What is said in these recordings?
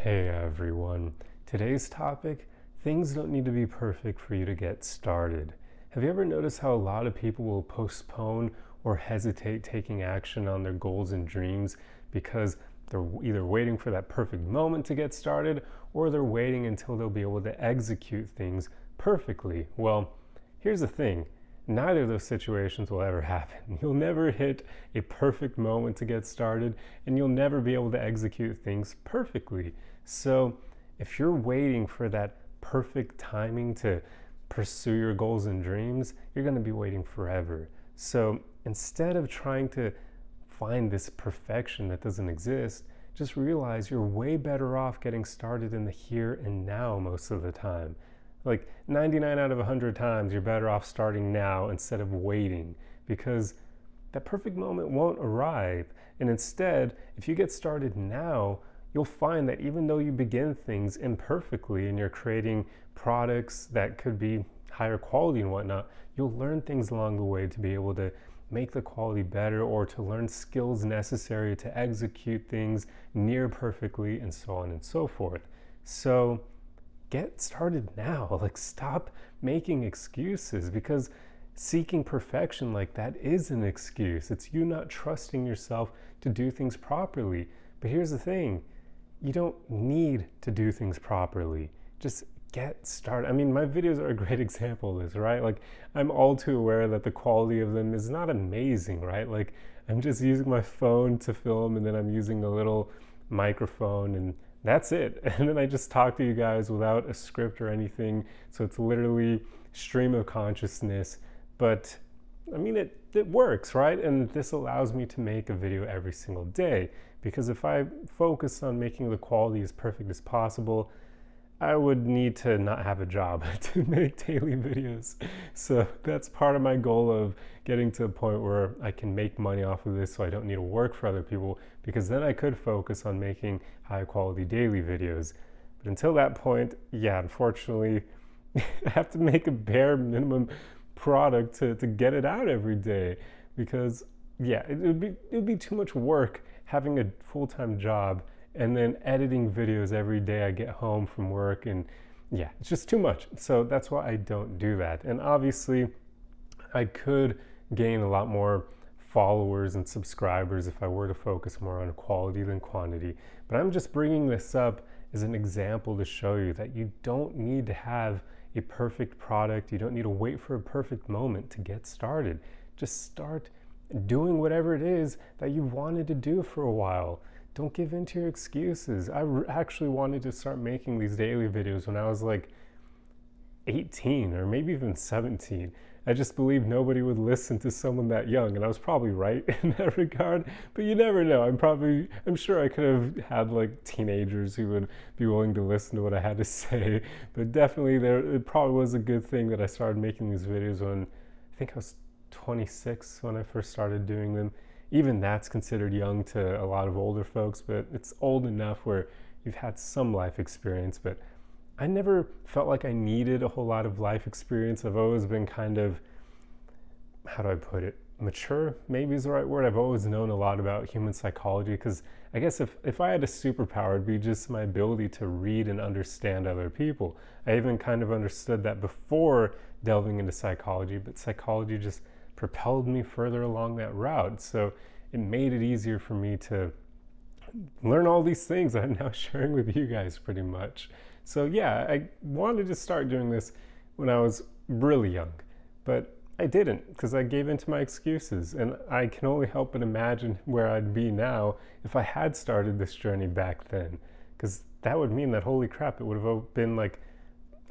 Hey everyone. Today's topic, things don't need to be perfect for you to get started. Have you ever noticed how a lot of people will postpone or hesitate taking action on their goals and dreams because they're either waiting for that perfect moment to get started or they're waiting until they'll be able to execute things perfectly? Well, here's the thing. Neither of those situations will ever happen. You'll never hit a perfect moment to get started, and you'll never be able to execute things perfectly. So, if you're waiting for that perfect timing to pursue your goals and dreams, you're going to be waiting forever. So, instead of trying to find this perfection that doesn't exist, just realize you're way better off getting started in the here and now most of the time. Like 99 out of 100 times, you're better off starting now instead of waiting, because that perfect moment won't arrive. And instead, if you get started now, you'll find that even though you begin things imperfectly and you're creating products that could be higher quality and whatnot, you'll learn things along the way to be able to make the quality better or to learn skills necessary to execute things near perfectly and so on and so forth. So get started now. Like, stop making excuses, because seeking perfection like that is an excuse. It's you not trusting yourself to do things properly. But here's the thing, you don't need to do things properly. Just get started. I mean, my videos are a great example of this, right? Like, I'm all too aware that the quality of them is not amazing, right? Like, I'm just using my phone to film, and then I'm using a little microphone, and that's it. And then I just talk to you guys without a script or anything. So it's literally stream of consciousness. But I mean, it works, right? And this allows me to make a video every single day, because if I focus on making the quality as perfect as possible, I would need to not have a job to make daily videos. So that's part of my goal of getting to a point where I can make money off of this, so I don't need to work for other people, because then I could focus on making high quality daily videos. But until that point, yeah, unfortunately, I have to make a bare minimum product to get it out every day, because yeah, it would be too much work having a full-time job and then editing videos every day I get home from work, and yeah, it's just too much. So that's why I don't do that. And obviously, I could gain a lot more followers and subscribers if I were to focus more on quality than quantity. But I'm just bringing this up as an example to show you that you don't need to have a perfect product. You don't need to wait for a perfect moment to get started. Just start doing whatever it is that you've wanted to do for a while. Don't give in to your excuses. I actually wanted to start making these daily videos when I was like 18 or maybe even 17. I just believed nobody would listen to someone that young, and I was probably right in that regard, but you never know. I'm sure I could have had like teenagers who would be willing to listen to what I had to say, but definitely it probably was a good thing that I started making these videos when I think I was 26 when I first started doing them. Even that's considered young to a lot of older folks, but it's old enough where you've had some life experience. But I never felt like I needed a whole lot of life experience. I've always been kind of, how do I put it, mature maybe is the right word. I've always known a lot about human psychology, because I guess if I had a superpower, it'd be just my ability to read and understand other people. I even kind of understood that before delving into psychology, but psychology just propelled me further along that route. So it made it easier for me to learn all these things that I'm now sharing with you guys pretty much. So yeah, I wanted to start doing this when I was really young, but I didn't, because I gave in to my excuses. And I can only help but imagine where I'd be now if I had started this journey back then, because that would mean that, holy crap, it would have been like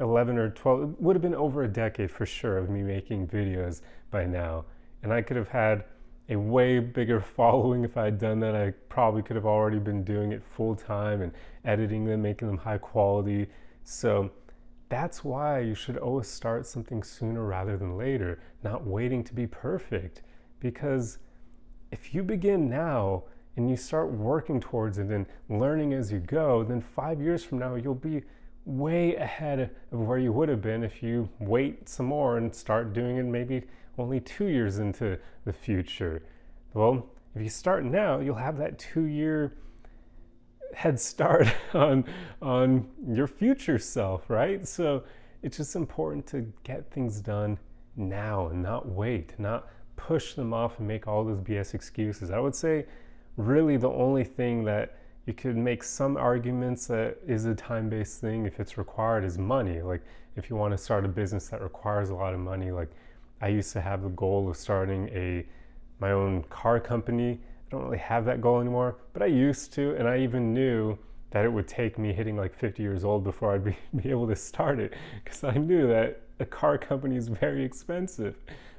11 or 12, it would have been over a decade for sure of me making videos by now. And I could have had a way bigger following if I had done that. I probably could have already been doing it full time and editing them, making them high quality. So that's why you should always start something sooner rather than later, not waiting to be perfect. Because if you begin now and you start working towards it and learning as you go, then 5 years from now, you'll be way ahead of where you would have been if you wait some more and start doing it maybe only 2 years into the future. Well, if you start now, you'll have that 2 year head start on your future self, right? So it's just important to get things done now and not wait, not push them off and make all those BS excuses. I would say really the only thing that you could make some arguments that is a time-based thing if it's required is money. Like if you want to start a business that requires a lot of money, like I used to have the goal of starting my own car company. I don't really have that goal anymore, but I used to, and I even knew that it would take me hitting like 50 years old before I'd be able to start it, because I knew that a car company is very expensive.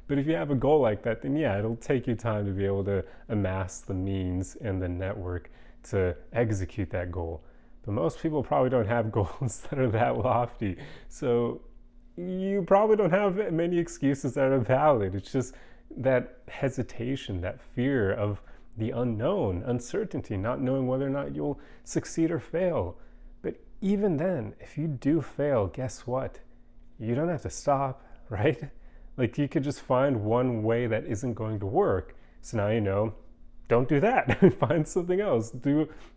But if you have a goal like that, then yeah, it'll take you time to be able to amass the means and the network to execute that goal. But most people probably don't have goals that are that lofty. So you probably don't have many excuses that are valid. It's just that hesitation, that fear of the unknown, uncertainty, not knowing whether or not you'll succeed or fail. But even then, if you do fail, guess what? You don't have to stop, right? Like you could just find one way that isn't going to work. So now you know, don't do that. Find something else.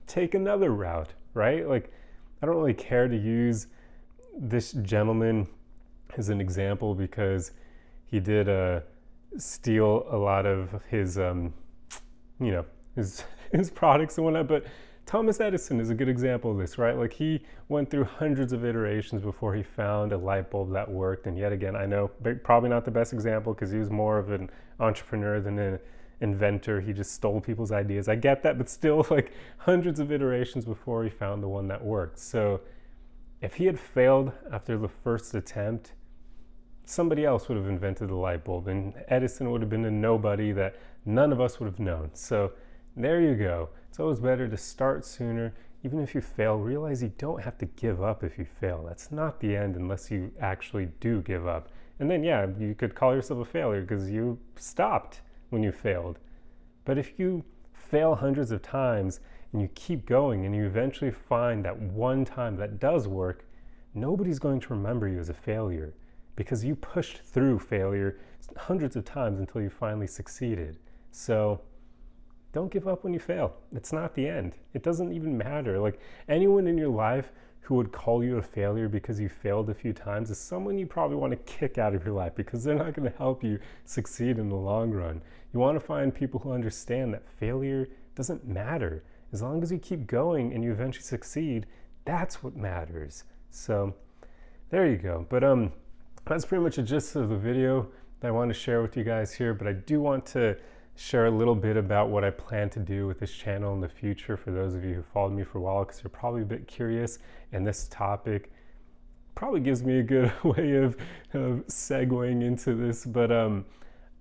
Take another route, right? Like I don't really care to use this gentleman as an example because he did steal a lot of his his products and whatnot. But Thomas Edison is a good example of this, right? Like he went through hundreds of iterations before he found a light bulb that worked. And yet again, I know probably not the best example because he was more of an entrepreneur than an inventor. He just stole people's ideas. I get that, but still like hundreds of iterations before he found the one that worked. So if he had failed after the first attempt, somebody else would have invented the light bulb and Edison would have been a nobody that none of us would have known. So there you go. It's always better to start sooner. Even if you fail, realize you don't have to give up if you fail. That's not the end unless you actually do give up. And then, yeah, you could call yourself a failure because you stopped when you failed. But if you fail hundreds of times and you keep going and you eventually find that one time that does work, nobody's going to remember you as a failure because you pushed through failure hundreds of times until you finally succeeded. So don't give up when you fail. It's not the end. It doesn't even matter. Like anyone in your life who would call you a failure because you failed a few times is someone you probably want to kick out of your life because they're not going to help you succeed in the long run. You want to find people who understand that failure doesn't matter. As long as you keep going and you eventually succeed, that's what matters. So there you go. But that's pretty much the gist of the video that I want to share with you guys here. But I do want to share a little bit about what I plan to do with this channel in the future for those of you who followed me for a while, because you're probably a bit curious, and this topic probably gives me a good way of segueing into this. But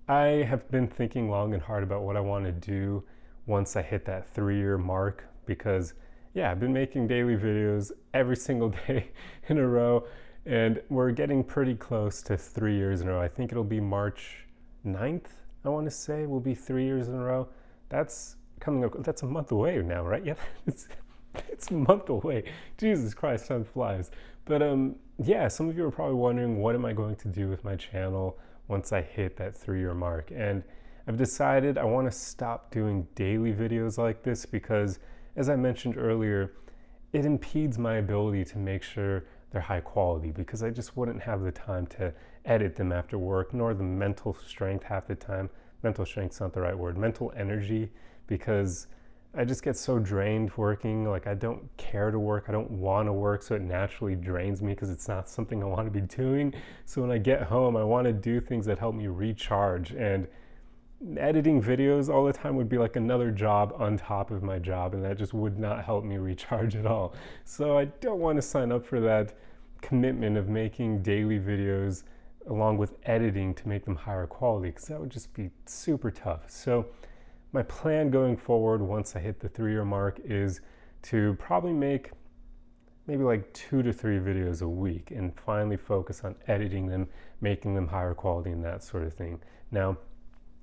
I have been thinking long and hard about what I want to do once I hit that 3-year mark, because yeah, I've been making daily videos every single day in a row, and we're getting pretty close to 3 years in a row. I think it'll be March 9th. I want to say will be 3 years in a row. That's coming up. That's a month away now, right? Yeah, it's a month away. Jesus Christ, time flies. But yeah, some of you are probably wondering, what am I going to do with my channel once I hit that 3-year mark? And I've decided I want to stop doing daily videos like this because, as I mentioned earlier, it impedes my ability to make sure they're high quality because I just wouldn't have the time to edit them after work, nor the mental strength half the time. Mental strength's not the right word. Mental energy, because I just get so drained working. Like I don't care to work. I don't want to work, so it naturally drains me because it's not something I want to be doing. So when I get home, I want to do things that help me recharge, and editing videos all the time would be like another job on top of my job, and that just would not help me recharge at all. So I don't want to sign up for that commitment of making daily videos along with editing to make them higher quality, because that would just be super tough. So my plan going forward once I hit the 3-year mark is to probably make maybe like 2 to 3 videos a week and finally focus on editing them, making them higher quality and that sort of thing. Now,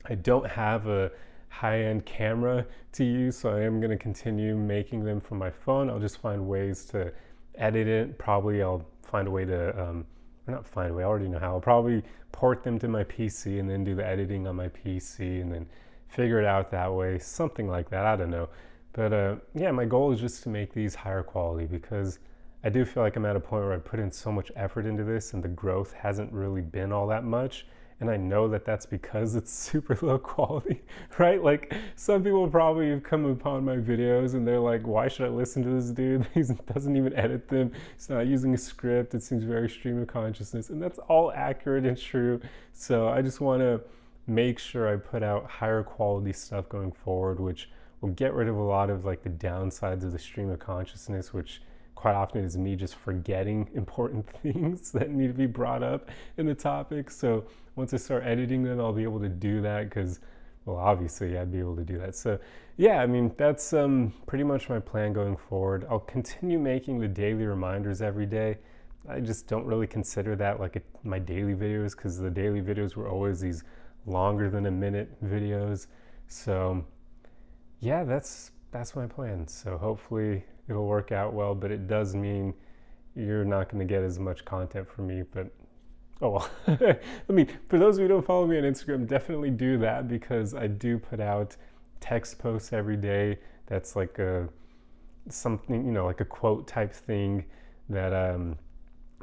I don't have a high-end camera to use, so I am going to continue making them from my phone. I'll just find ways to edit it. Probably I'll find a way to, or not find a way, I already know how. I'll probably port them to my PC and then do the editing on my PC and then figure it out that way, something like that. I don't know. But yeah, my goal is just to make these higher quality, because I do feel like I'm at a point where I put in so much effort into this and the growth hasn't really been all that much. And I know that that's because it's super low quality, right? Like, some people probably have come upon my videos and they're like, why should I listen to this dude? He doesn't even edit them. He's not using a script. It seems very stream of consciousness. And that's all accurate and true. So I just want to make sure I put out higher quality stuff going forward, which will get rid of a lot of like the downsides of the stream of consciousness, which quite often is me just forgetting important things that need to be brought up in the topic. So once I start editing them, I'll be able to do that, because, well, obviously I'd be able to do that. So yeah, I mean, that's pretty much my plan going forward. I'll continue making the daily reminders every day. I just don't really consider that like my daily videos, because the daily videos were always these longer than a minute videos. So yeah, that's my plan. So hopefully it'll work out well, but it does mean you're not going to get as much content from me. But oh well. I mean, for those of you who don't follow me on Instagram, definitely do that, because I do put out text posts every day. That's like something, like a quote type thing that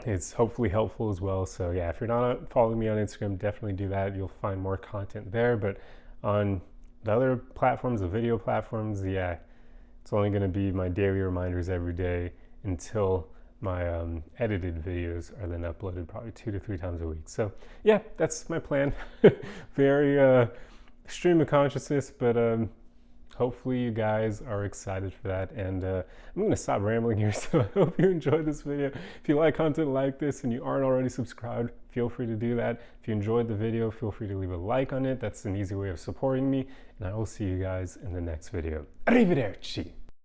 is hopefully helpful as well. So yeah, if you're not following me on Instagram, definitely do that. You'll find more content there. But on the other platforms, the video platforms, yeah, it's only going to be my daily reminders every day until my edited videos are then uploaded probably 2 to 3 times a week. So yeah, that's my plan. Very stream of consciousness, but hopefully you guys are excited for that. And I'm going to stop rambling here. So I hope you enjoyed this video. If you like content like this and you aren't already subscribed, feel free to do that. If you enjoyed the video, feel free to leave a like on it. That's an easy way of supporting me. And I will see you guys in the next video. Arrivederci.